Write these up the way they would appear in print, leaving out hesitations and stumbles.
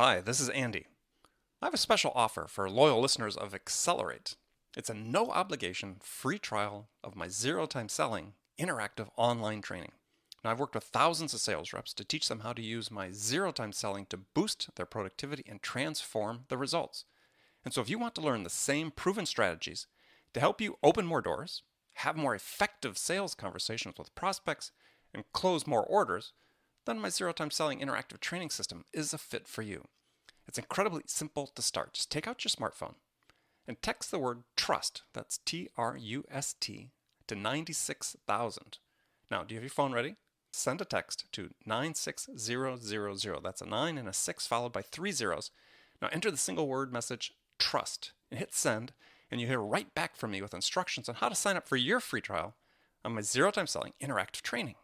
Hi, this is Andy. I have a special offer for loyal listeners of Accelerate. It's a no obligation free trial of my zero time selling interactive online training. Now, I've worked with thousands of sales reps to teach them how to use my zero time selling to boost their productivity and transform the results. And so, if you want to learn the same proven strategies to help you open more doors, have more effective sales conversations with prospects, and close more orders, then my zero time selling interactive training system is a fit for you. It's incredibly simple to start. Just take out your smartphone and text the word trust, that's TRUST, to 96,000. Now, do you have your phone ready? Send a text to 96000. That's a 9 and a 6 followed by 3 zeros. Now enter the single word message trust and hit send, and you hear right back from me with instructions on how to sign up for your free trial on my zero time selling interactive training.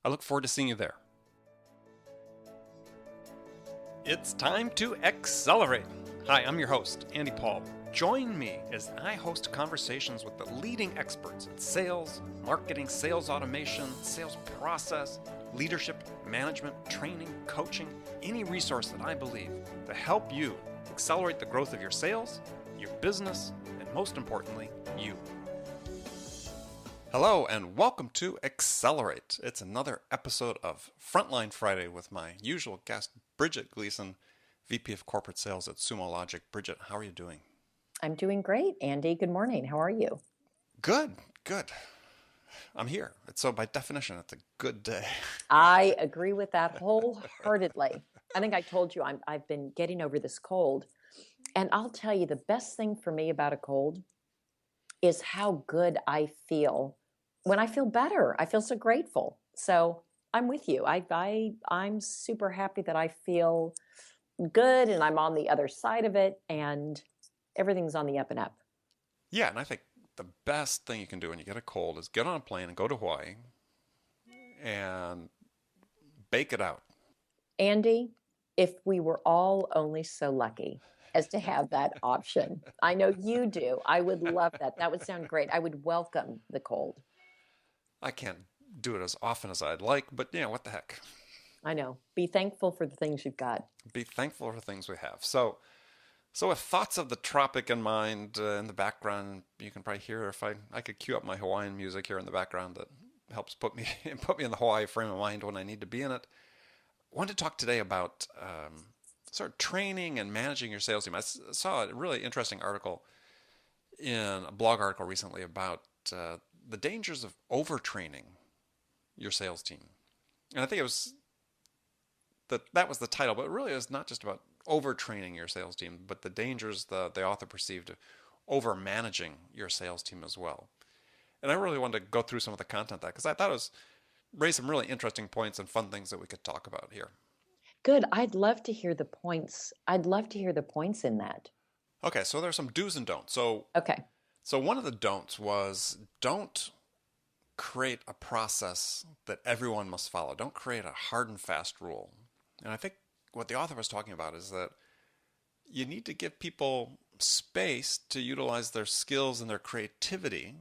I look forward to seeing you there. It's time to accelerate. Hi, I'm your host, Andy Paul. Join me as I host conversations with the leading experts in sales, marketing, sales automation, sales process, leadership, management, training, coaching, any resource that I believe to help you accelerate the growth of your sales, your business, and most importantly, you. Hello and welcome to Accelerate. It's another episode of Frontline Friday with my usual guest, Bridget Gleason, VP of Corporate Sales at SumoLogic. Bridget, how are you doing? I'm doing great, Andy. Good morning. How are you? Good. I'm here. So by definition, it's a good day. I agree with that wholeheartedly. I think I told you I've been getting over this cold. And I'll tell you, the best thing for me about a cold is how good I feel when I feel better. I feel so grateful. So I'm with you. I'm super happy that I feel good and I'm on the other side of it and everything's on the up and up. Yeah, and I think the best thing you can do when you get a cold is get on a plane and go to Hawaii and bake it out. Andy, if we were all only so lucky as to have that option. I know you do. I would love that. That would sound great. I would welcome the cold. I can't do it as often as I'd like, but what the heck? I know. Be thankful for the things you've got. Be thankful for things we have. So with thoughts of the tropic in mind in the background, you can probably hear if I could cue up my Hawaiian music here in the background that helps put me in the Hawaii frame of mind when I need to be in it. I wanted to talk today about sort of training and managing your sales team. I saw a really interesting article in a blog article recently about the dangers of overtraining your sales team. And I think it was that was the title, but it really is not just about overtraining your sales team, but the dangers the author perceived of over managing your sales team as well. And I really wanted to go through some of the content of that because I thought it was raised some really interesting points and fun things that we could talk about here. Good. I'd love to hear the points. I'd love to hear the points in that. Okay, so there's some do's and don'ts. Okay. So one of the don'ts was don't create a process that everyone must follow. Don't create a hard and fast rule. And I think what the author was talking about is that you need to give people space to utilize their skills and their creativity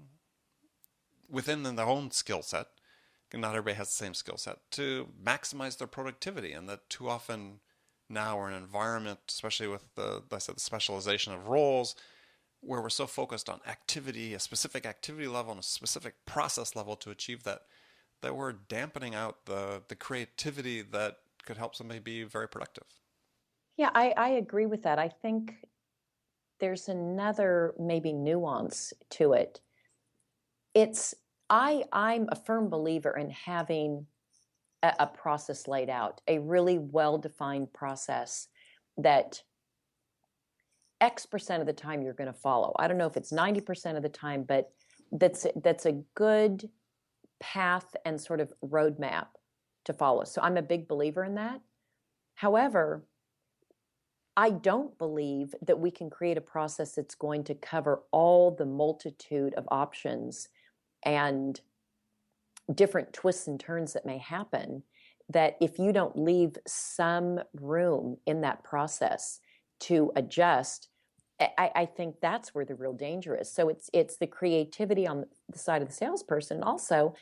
within their own skill set. Not everybody has the same skill set to maximize their productivity, and that too often now we're in an environment, especially with the specialization of roles, where we're so focused on activity, a specific activity level and a specific process level to achieve that we're dampening out the creativity that could help somebody be very productive. Yeah, I agree with that. I think there's another maybe nuance to it. I'm a firm believer in having a process laid out, a really well-defined process that X% of the time you're going to follow. I don't know if it's 90% of the time, but that's a good path and sort of roadmap to follow. So I'm a big believer in that. However, I don't believe that we can create a process that's going to cover all the multitude of options and different twists and turns that may happen, that if you don't leave some room in that process to adjust, I think that's where the real danger is. So it's the creativity on the side of the salesperson. Also,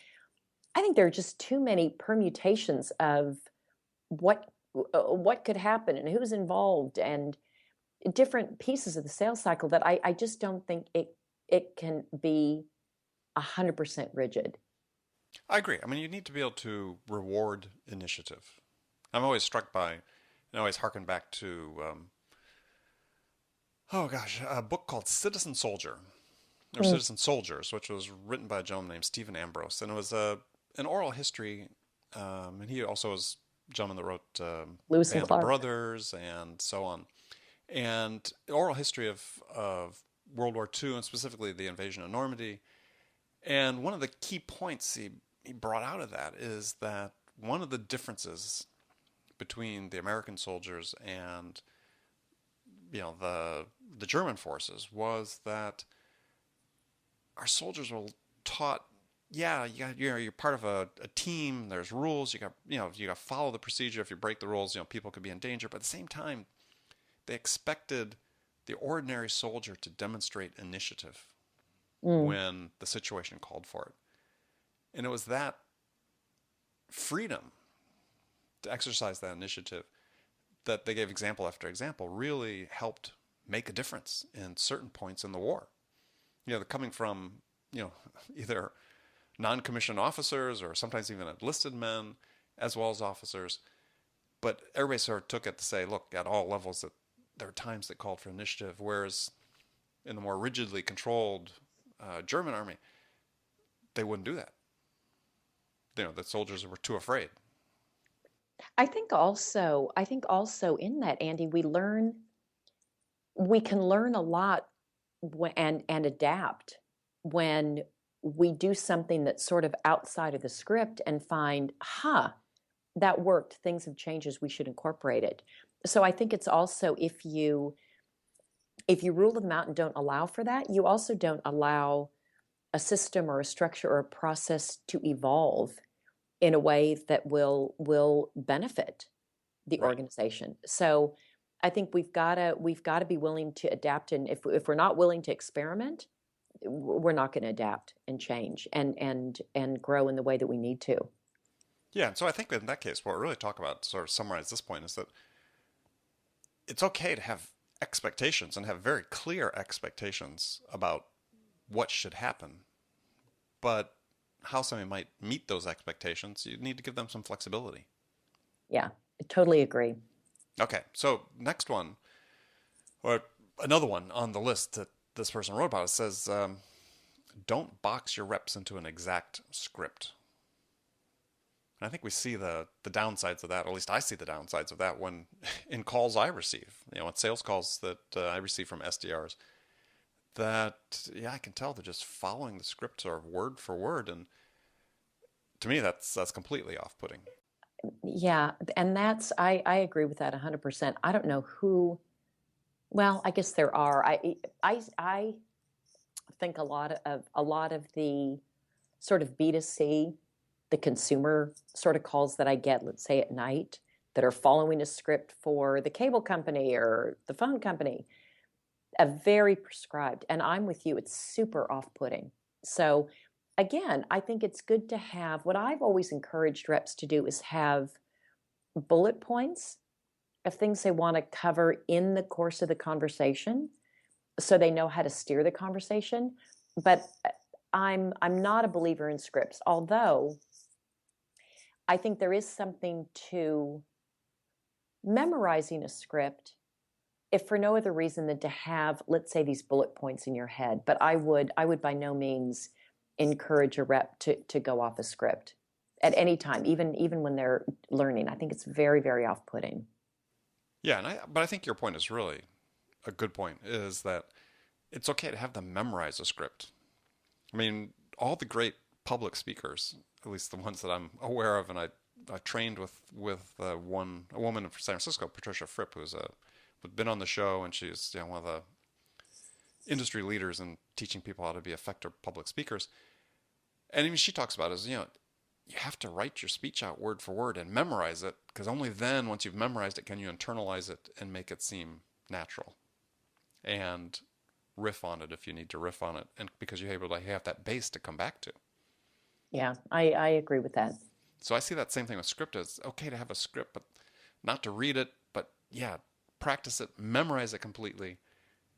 I think there are just too many permutations of what what could happen and who's involved and different pieces of the sales cycle that I just don't think it can be 100% rigid. I agree. I mean, you need to be able to reward initiative. I'm always struck by, and I always harken back to, oh gosh, a book called Citizen Soldier, or Mm. Citizen Soldiers, which was written by a gentleman named Stephen Ambrose. And it was an oral history, and he also was a gentleman that wrote Lewis and Band of Clark. Brothers and so on. And oral history of World War II, and specifically the invasion of Normandy. And one of the key points he brought out of that is that one of the differences between the American soldiers and the German forces was that our soldiers were taught, yeah, you're part of a team. There's rules. You got to follow the procedure. If you break the rules, people could be in danger. But at the same time, they expected the ordinary soldier to demonstrate initiative Mm. when the situation called for it. And it was that freedom to exercise that initiative that they gave example after example really helped make a difference in certain points in the war. They're coming from, either non-commissioned officers or sometimes even enlisted men as well as officers. But everybody sort of took it to say, look, at all levels that there were times that called for initiative, whereas in the more rigidly controlled German army, they wouldn't do that. The soldiers were too afraid. I think also in that, Andy, we can learn a lot and adapt when we do something that's sort of outside of the script and find, that worked. Things have changed. We should incorporate it. So I think it's also if you rule them out and don't allow for that, you also don't allow a system or a structure or a process to evolve in a way that will benefit the Right. organization. So I think we've got to be willing to adapt, and if we're not willing to experiment, we're not going to adapt and change and grow in the way that we need to. Yeah, and so I think that in that case, what we're really talking about, to sort of summarize this point, is that it's okay to have expectations and have very clear expectations about what should happen. But how somebody might meet those expectations, you need to give them some flexibility. Yeah, I totally agree. Okay, so next one, or another one on the list that this person wrote about, it says, don't box your reps into an exact script. And I think we see the downsides of that. At least I see the downsides of that when in calls I receive, in sales calls that I receive from SDRs. That I can tell they're just following the script sort of word for word, and to me that's completely off-putting. Yeah, and I agree with that 100%. I don't know who. Well, I guess there are. I think a lot of the sort of B2C, the consumer sort of calls that I get, let's say at night, that are following a script for the cable company or the phone company, a very prescribed. And I'm with you, it's super off-putting. So again, I think it's good to have, what I've always encouraged reps to do is have bullet points of things they want to cover in the course of the conversation so they know how to steer the conversation. But I'm not a believer in scripts, although I think there is something to memorizing a script, if for no other reason than to have, let's say, these bullet points in your head. But I would by no means encourage a rep to go off a script at any time, even when they're learning. I think it's very, very off-putting. Yeah, but I think your point is really a good point, is that it's okay to have them memorize a script. I mean, all the great public speakers, at least the ones that I'm aware of, and I trained with a woman from San Francisco, Patricia Fripp, who's been on the show, and she's one of the industry leaders in teaching people how to be effective public speakers. And even she talks about it as you have to write your speech out word for word and memorize it, because only then, once you've memorized it, can you internalize it and make it seem natural, and riff on it if you need to riff on it, and because you're able to have that base to come back to. Yeah, I agree with that. So I see that same thing with script. It's okay to have a script, but not to read it, but yeah, practice it, memorize it completely,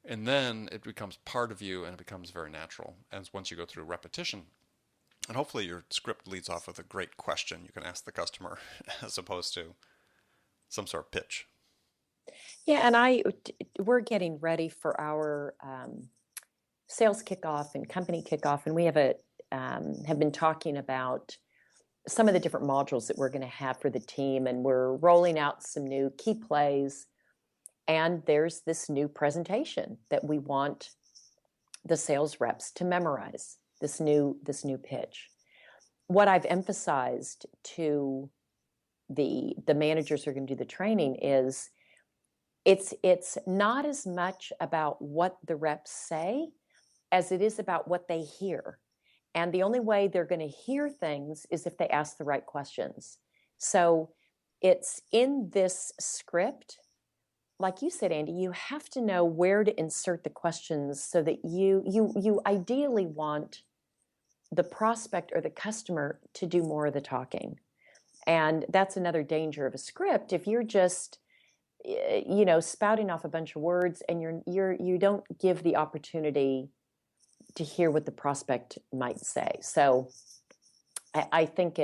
and then it becomes part of you and it becomes very natural. And once you go through repetition, and hopefully your script leads off with a great question you can ask the customer as opposed to some sort of pitch. Yeah, and we're getting ready for our sales kickoff and company kickoff, and we have been talking about some of the different modules that we're going to have for the team, and we're rolling out some new key plays. And there's this new presentation that we want the sales reps to memorize. This new pitch. What I've emphasized to the managers who are going to do the training is it's not as much about what the reps say as it is about what they hear. And the only way they're going to hear things is if they ask the right questions. So it's in this script, like you said, Andy, you have to know where to insert the questions so that you ideally want the prospect or the customer to do more of the talking. And that's another danger of a script. If you're just spouting off a bunch of words and you don't give the opportunity to hear what the prospect might say. So I think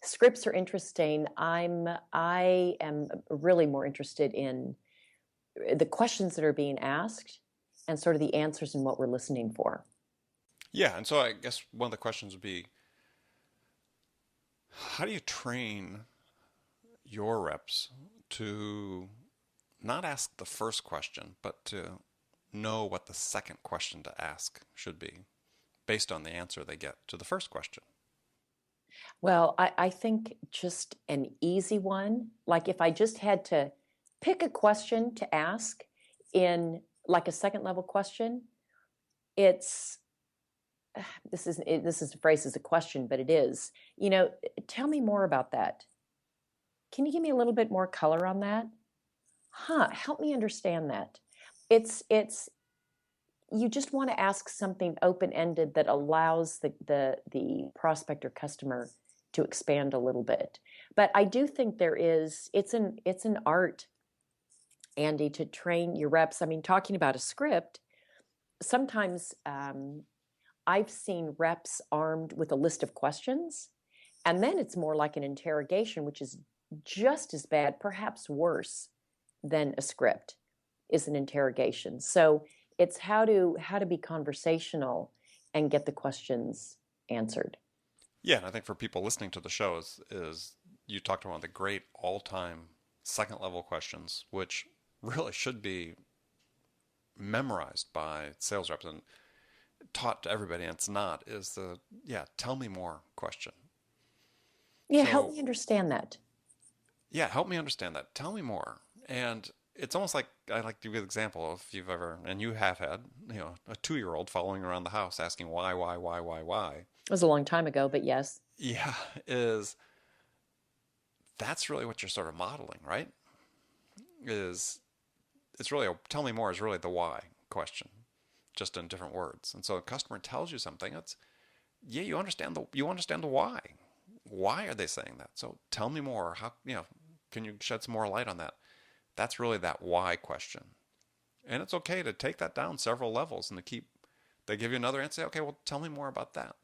scripts are interesting. I am really more interested in the questions that are being asked and sort of the answers and what we're listening for. Yeah, and so I guess one of the questions would be, how do you train your reps to not ask the first question, but to know what the second question to ask should be based on the answer they get to the first question? Well, I think just an easy one, like if I just had to pick a question to ask in like a second level question, it's this is phrased as a question, but it is, tell me more about that. Can you give me a little bit more color on that? Help me understand that. It's you just want to ask something open-ended that allows the prospect or customer to expand a little bit. But I do think it's an art, Andy, to train your reps. I mean, talking about a script, sometimes I've seen reps armed with a list of questions, and then it's more like an interrogation, which is just as bad, perhaps worse than a script is an interrogation. So it's how to be conversational and get the questions answered. Yeah, and I think for people listening to the show is you talked about one of the great all-time second level questions, which really should be memorized by sales reps and taught to everybody, and it's not, is the, yeah, tell me more question. Yeah, help So, me understand that. yeah, help me understand that. Tell me more. And it's almost like I like to give an example if you've ever, and you have had, a 2-year-old following around the house asking why. It was a long time ago, but yes. Yeah, is that's really what you're sort of modeling, right? Is it's really tell me more is really the why question, just in different words. And so a customer tells you something, it's yeah, you understand the why. Why are they saying that? So tell me more. How can you shed some more light on that? That's really that why question. And it's okay to take that down several levels and to keep they give you another answer, say, okay, well tell me more about that.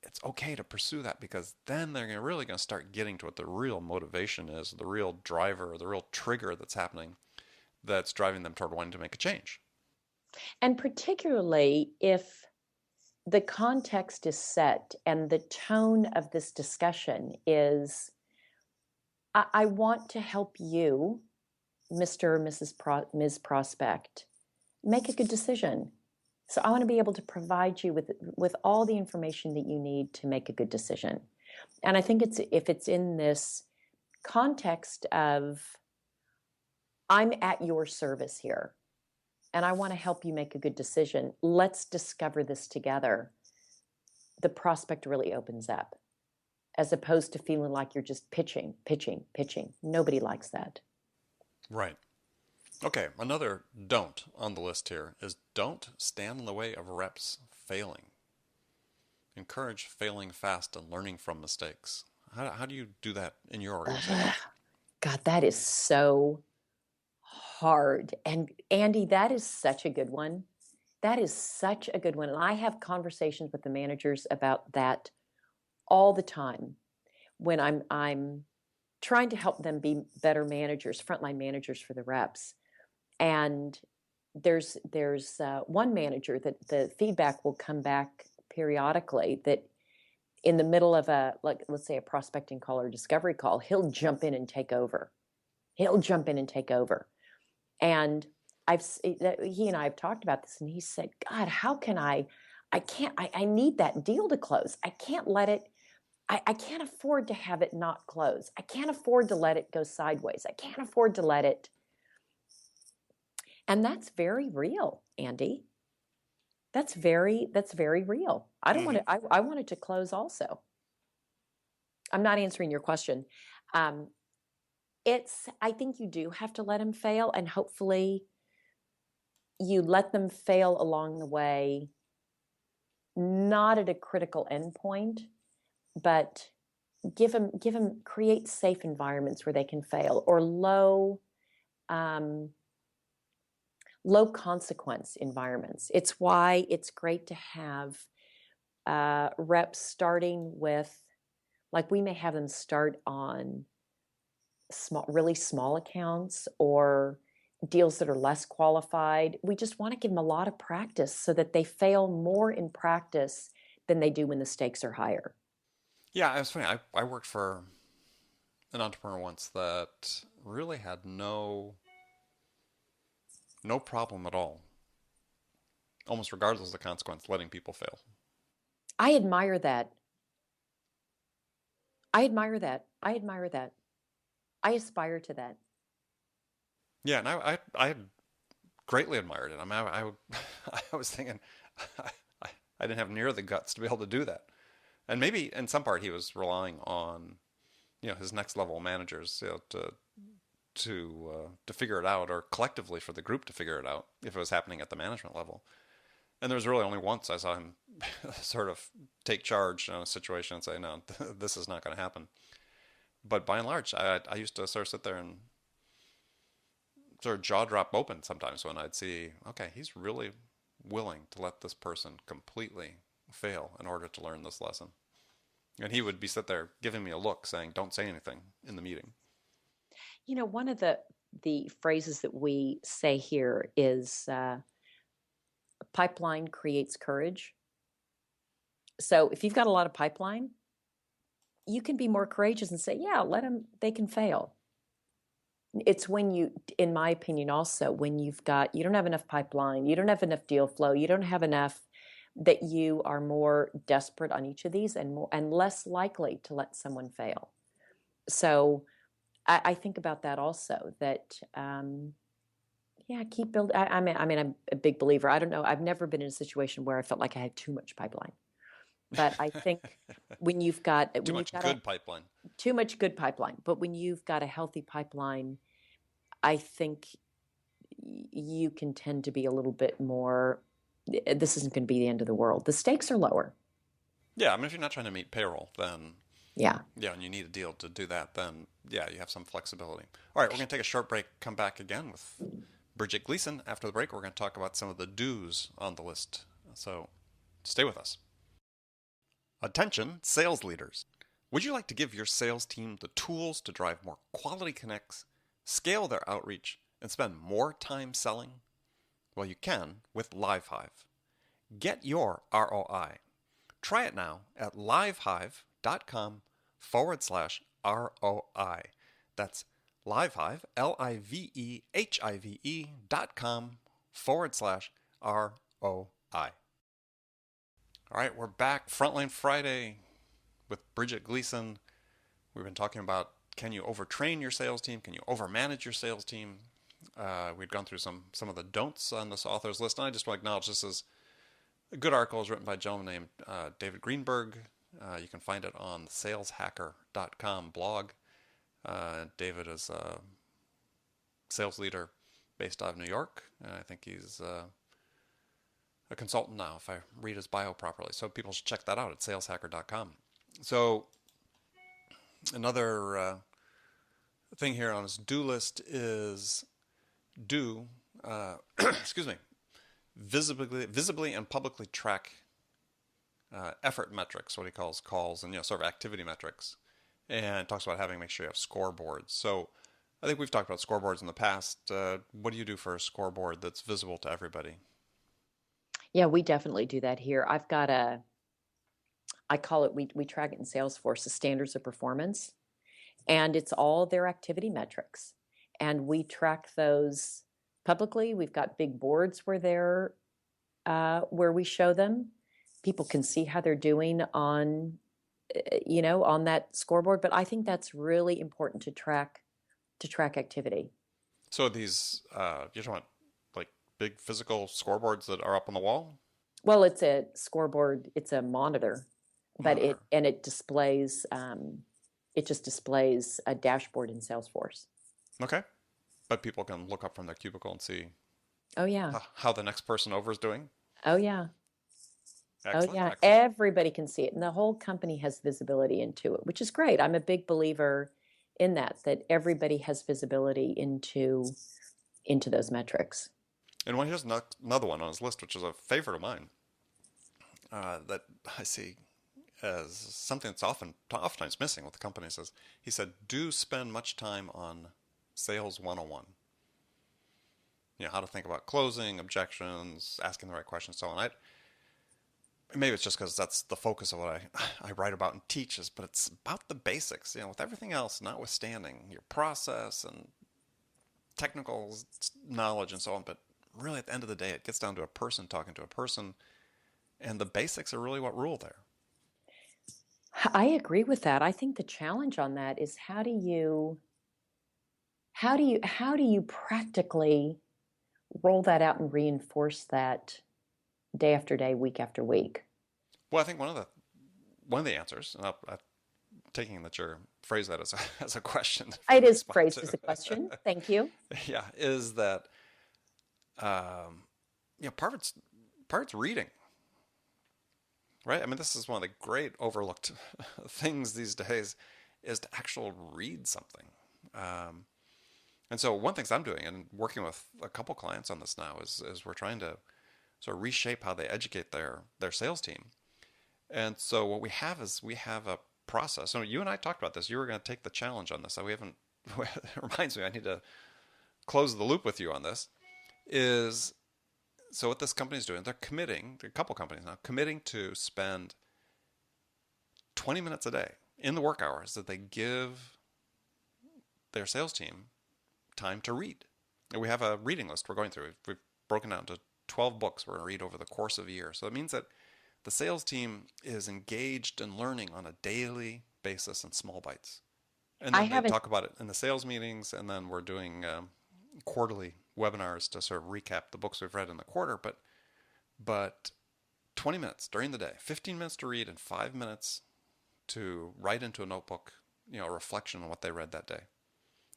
It's okay to pursue that because then they're really going to start getting to what the real motivation is, the real driver, the real trigger that's happening that's driving them toward wanting to make a change. And particularly if the context is set and the tone of this discussion is, I want to help you, Mr. or Ms. Prospect, make a good decision. So I want to be able to provide you with all the information that you need to make a good decision. And I think if it's in this context of, I'm at your service here and I want to help you make a good decision, let's discover this together, the prospect really opens up, as opposed to feeling like you're just pitching, pitching, pitching. Nobody likes that. Right. Okay, another don't on the list here is don't stand in the way of reps failing. Encourage failing fast and learning from mistakes. How do you do that in your organization? God, that is so hard. And Andy, that is such a good one. That is such a good one. And I have conversations with the managers about that all the time when I'm trying to help them be better managers, frontline managers for the reps. And there's one manager that the feedback will come back periodically that in the middle of a, like, let's say a prospecting call or a discovery call, he'll jump in and take over. He'll jump in and take over. And he and I have talked about this, and he said, God, how can I can't, I need that deal to close. I can't let it, I can't afford to have it not close. I can't afford to let it go sideways. I can't afford to let it. And that's very real, Andy. That's very real. I don't want Mm-hmm. to, I want it to close also. I'm not answering your question. Um, I think you do have to let them fail, and hopefully you let them fail along the way, not at a critical endpoint, but create safe environments where they can fail, or um, low consequence environments. It's why it's great to have reps starting with, like, we may have them start on really small accounts or deals that are less qualified. We just want to give them a lot of practice so that they fail more in practice than they do when the stakes are higher. Yeah, it was funny. I worked for an entrepreneur once that really had no problem at all, almost regardless of the consequence, letting people fail. I admire that. I admire that. I admire that. I aspire to that. Yeah, and I greatly admired it. I mean, I was thinking, I, I didn't have near the guts to be able to do that. And maybe in some part he was relying on, his next level managers, to figure it out, or collectively for the group to figure it out if it was happening at the management level. And there was really only once I saw him sort of take charge in a situation and say, no, this is not going to happen. But by and large, I used to sort of sit there and sort of jaw drop open sometimes when I'd see, okay, he's really willing to let this person completely fail in order to learn this lesson. And he would be sit there giving me a look saying, don't say anything in the meeting. One of the phrases that we say here is pipeline creates courage. So if you've got a lot of pipeline, you can be more courageous and say, yeah, let them, they can fail. It's when you, in my opinion, also, when you don't have enough pipeline, you don't have enough deal flow, you don't have enough, that you are more desperate on each of these and less likely to let someone fail. So I think about that also, that, yeah, keep building. I mean, I'm a big believer. I don't know. I've never been in a situation where I felt like I had too much pipeline. But I think when you've got Too much good pipeline. too much good pipeline, but when you've got a healthy pipeline, I think you can tend to be a little bit more. This isn't going to be the end of the world. The stakes are lower. Yeah, I mean, if you're not trying to meet payroll, then Yeah. yeah, and you need a deal to do that, then yeah, you have some flexibility. All right, we're going to take a short break, come back again with Bridget Gleason. After the break, we're going to talk about some of the do's on the list. So stay with us. Attention, sales leaders. Would you like to give your sales team the tools to drive more quality connects, scale their outreach, and spend more time selling? Well, you can with LiveHive. Get your ROI. Try it now at livehive.com/ROI. That's LiveHive, LiveHive.com/ROI. All right, we're back. Frontline Friday with Bridget Gleason. We've been talking about, can you overtrain your sales team? Can you overmanage your sales team? We'd gone through some of the don'ts on this author's list, and I just want to acknowledge this is a good article. Is written by a gentleman named David Greenberg. You can find it on the saleshacker.com blog. David is a sales leader based out of New York. I think he's a consultant now, if I read his bio properly. So people should check that out at saleshacker.com. So another thing here on his do list is do, excuse me, visibly and publicly track effort metrics, what he calls calls, and sort of activity metrics, and talks about make sure you have scoreboards. So I think we've talked about scoreboards in the past. What do you do for a scoreboard that's visible to everybody? Yeah, we definitely do that here. I call it, we track it in Salesforce, the standards of performance, and it's all their activity metrics. And we track those publicly. We've got big boards where we show them. People can see how they're doing on that scoreboard. But I think that's really important to track activity. So these, you're talking about like big physical scoreboards that are up on the wall? Well, it's a scoreboard, it's a monitor, but it Monitor. and it displays it just displays a dashboard in Salesforce. Okay. But people can look up from their cubicle and see Oh yeah. how the next person over is doing. Oh yeah. Oh Excellent, yeah. excellent. Everybody can see it, and the whole company has visibility into it, which is great. I'm a big believer in that everybody has visibility into those metrics. And here's another one on his list, which is a favorite of mine, that I see as something that's oftentimes missing with the companies. Is he said, do spend much time on sales 101. How to think about closing, objections, asking the right questions, so on. Maybe it's just because that's the focus of what I write about and teach is, but it's about the basics, with everything else notwithstanding your process and technical knowledge and so on. But really, at the end of the day, it gets down to a person talking to a person, and the basics are really what rule there. I agree with that. I think the challenge on that is how do you practically roll that out and reinforce that day after day, week after week? Well, I think one of the answers, and I'm taking that you phrase that as as a question for It me to is respond phrased to, as a question. Thank you. yeah, is that part of it's reading, right? I mean, this is one of the great overlooked things these days is to actually read something. Um, and so one of the things I'm doing and working with a couple clients on this now is we're trying to sort of reshape how they educate their sales team. And so what we have a process. So you and I talked about this. You were going to take the challenge on this. So we haven't. It reminds me, I need to close the loop with you on this. Is so what this company is doing? They're committing. There are a couple companies now committing to spend 20 minutes a day in the work hours that they give their sales team time to read. And we have a reading list we're going through. We've broken down to 12 books we're going to read over the course of a year. So it means that the sales team is engaged in learning on a daily basis in small bites. And I then they haven't talk about it in the sales meetings, and then we're doing quarterly webinars to sort of recap the books we've read in the quarter. But 20 minutes during the day, 15 minutes to read, and 5 minutes to write into a notebook, a reflection on what they read that day,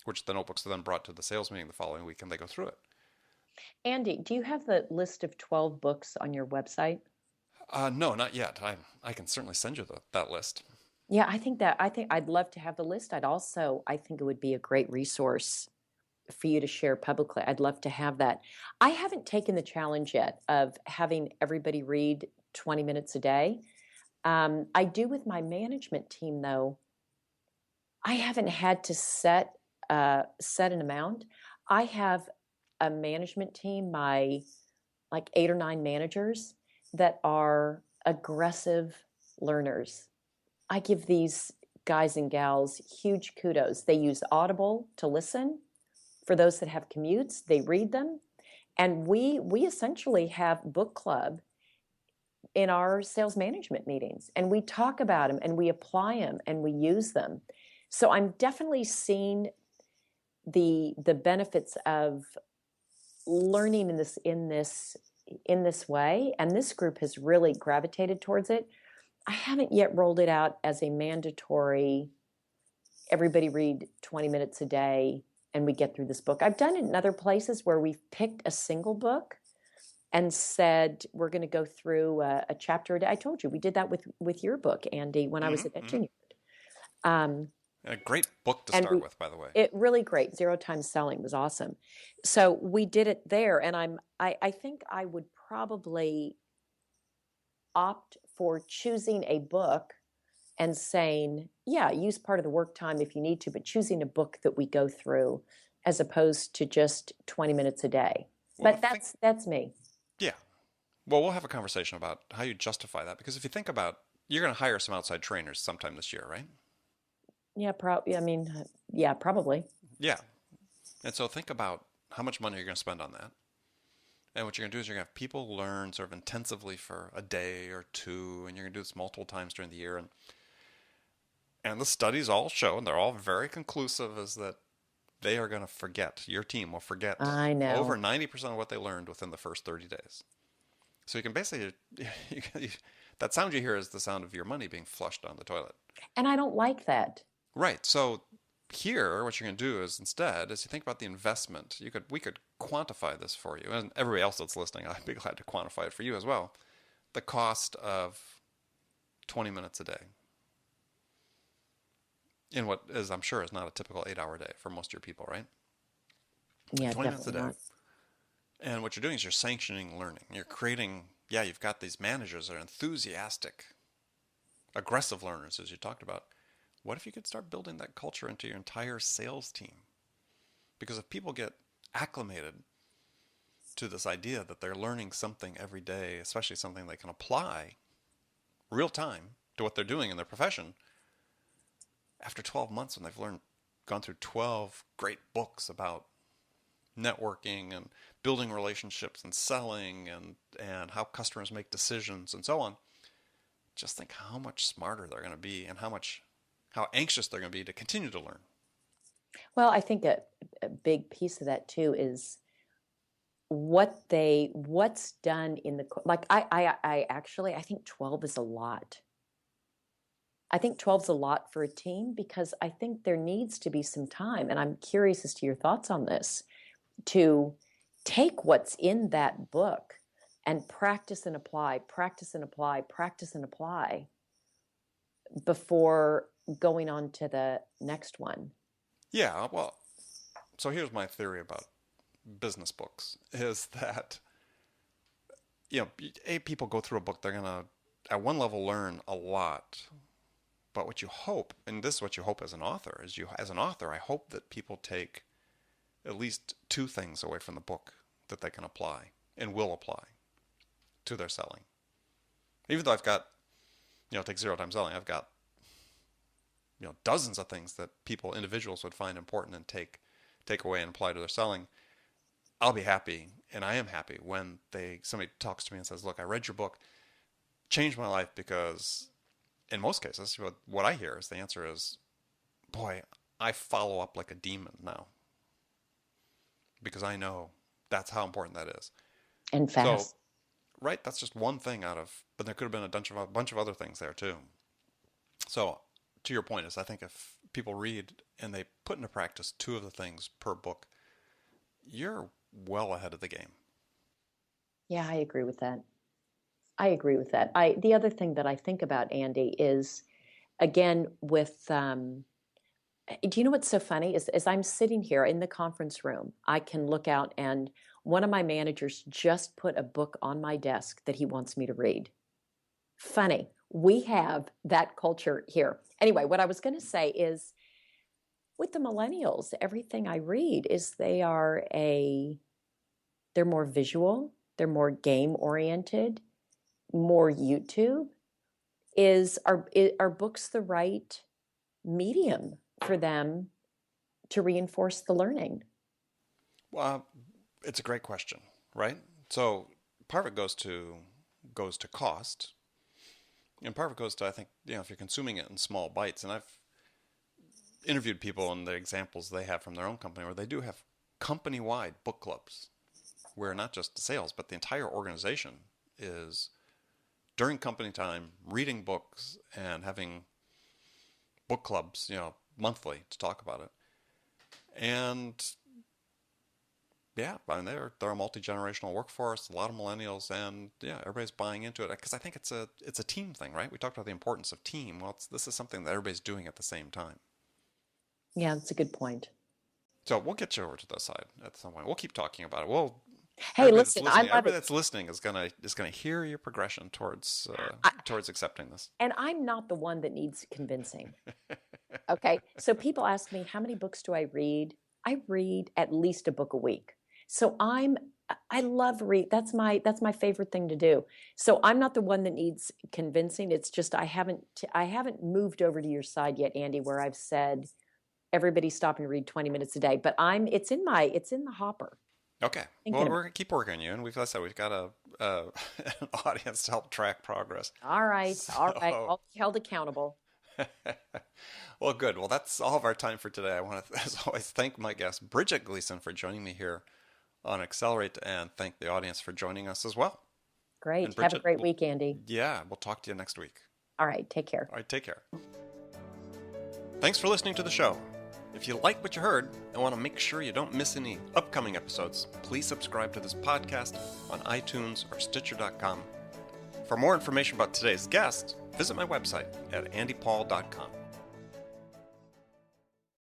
which the notebooks are then brought to the sales meeting the following week, and they go through it. Andy, do you have the list of 12 books on your website? No, not yet. I can certainly send you that list. Yeah, I think I'd love to have the list. I think it would be a great resource for you to share publicly. I'd love to have that. I haven't taken the challenge yet of having everybody read 20 minutes a day. I do with my management team, though. I haven't had to set an amount. I have a management team, my like 8 or 9 managers that are aggressive learners. I give these guys and gals huge kudos. They use Audible to listen. For those that have commutes, they read them. And we essentially have book club in our sales management meetings, and we talk about them and we apply them and we use them. So I'm definitely seeing the benefits of learning in this way, and this group has really gravitated towards it. I haven't yet rolled it out as a mandatory, everybody read 20 minutes a day and we get through this book. I've done it in other places where we've picked a single book and said we're going to go through a chapter a day. I told you we did that with your book, Andy, when I was at Mm-hmm. Engineered. Um, And a great book to And start with, by the way. it really great. Zero time selling was awesome. So we did it there. And I think I would probably opt for choosing a book and saying, yeah, use part of the work time if you need to, but choosing a book that we go through as opposed to just 20 minutes a day. Well, But think, that's me. yeah. Well, we'll have a conversation about how you justify that because if you think about, you're going to hire some outside trainers sometime this year, right? Yeah, probably. I mean, yeah, probably. Yeah. And so think about how much money you're going to spend on that. And what you're going to do is you're going to have people learn sort of intensively for a day or two, and you're going to do this multiple times during the year. And the studies all show, and they're all very conclusive, is that they are going to forget. Your team will forget I over know. 90% of what they learned within the first 30 days. So you can basically, that sound you hear is the sound of your money being flushed down the toilet. And I don't like that. Right. So here, what you're going to do is instead, as you think about the investment, we could quantify this for you, and everybody else that's listening, I'd be glad to quantify it for you as well. The cost of 20 minutes a day in what is, I'm sure, is not a typical 8-hour day for most of your people, right? Yeah, 20 minutes a definitely day. not. And what you're doing is you're sanctioning learning. You're creating, yeah, you've got these managers that are enthusiastic, aggressive learners, as you talked about. What if you could start building that culture into your entire sales team? Because if people get acclimated to this idea that they're learning something every day, especially something they can apply real time to what they're doing in their profession, after 12 months when they've gone through 12 great books about networking and building relationships and selling and how customers make decisions and so on, just think how much smarter they're going to be and how anxious they're going to be to continue to learn. Well, I think a big piece of that too is what's done in the like I actually I think 12 is a lot. I think 12 is a lot for a team because I think there needs to be some time, and I'm curious as to your thoughts on this, to take what's in that book and practice and apply, practice and apply, practice and apply before going on to the next one. Yeah, well, so here's my theory about business books is that people go through a book, they're going to at one level learn a lot. But what you hope, and this is what you hope as an author, is as an author, I hope that people take at least two things away from the book that they can apply and will apply to their selling. Even though I've got, take zero time selling, I've got, dozens of things that individuals would find important and take away and apply to their selling. I'll be happy, and I am happy when somebody talks to me and says, "Look, I read your book, changed my life because." In most cases, what I hear is the answer is, "Boy, I follow up like a demon now because I know that's how important that is." And So, fast. right, that's just one thing but there could have been a bunch of other things there too. So, to your point is, I think if people read and they put into practice two of the things per book, you're well ahead of the game. Yeah, I agree with that. I agree with that. The other thing that I think about, Andy, is again with do you know what's so funny is as I'm sitting here in the conference room, I can look out and one of my managers just put a book on my desk that he wants me to read. Funny. We have that culture here. Anyway, what I was going to say is with the millennials, everything I read is they're more visual, they're more game oriented, more YouTube. Are books the right medium for them to reinforce the learning? Well, it's a great question, right? So part of it goes to cost, and part of it goes to I think if you're consuming it in small bites. And I've interviewed people and the examples they have from their own company where they do have company-wide book clubs where not just sales but the entire organization is during company time reading books and having book clubs, monthly to talk about it. And yeah, I mean they're a multi-generational workforce, a lot of millennials, and yeah, everybody's buying into it because I think it's a team thing, right? We talked about the importance of team. Well, this is something that everybody's doing at the same time. Yeah, that's a good point. So we'll get you over to the side at some point. We'll keep talking about it. We'll Hey, listen, I love everybody it. that's listening is gonna hear your progression I, towards accepting this. and I'm not the one that needs convincing. Okay. So people ask me, how many books do I read? I read at least a book a week. So I love read. That's my favorite thing to do. So I'm not the one that needs convincing. It's just I haven't moved over to your side yet, Andy, where I've said everybody stop and read 20 minutes a day. But it's in the hopper. Okay. Thinking Well, about we're gonna keep working on you, and like I said, we've got an audience to help track progress. it. All right. All right. So, I'll be held accountable. well, good. Well, that's all of our time for today. I want to, as always, thank my guest Bridget Gleason for joining me here on Accelerate, and thank the audience for joining us as well. And Great. Have a Bridget, great week, Andy. yeah, we'll talk to you next week. All right. Take care. All right, take care. Thanks for listening to the show. If you like what you heard and want to make sure you don't miss any upcoming episodes, please subscribe to this podcast on iTunes or Stitcher.com. For more information about today's guest, visit my website at andypaul.com.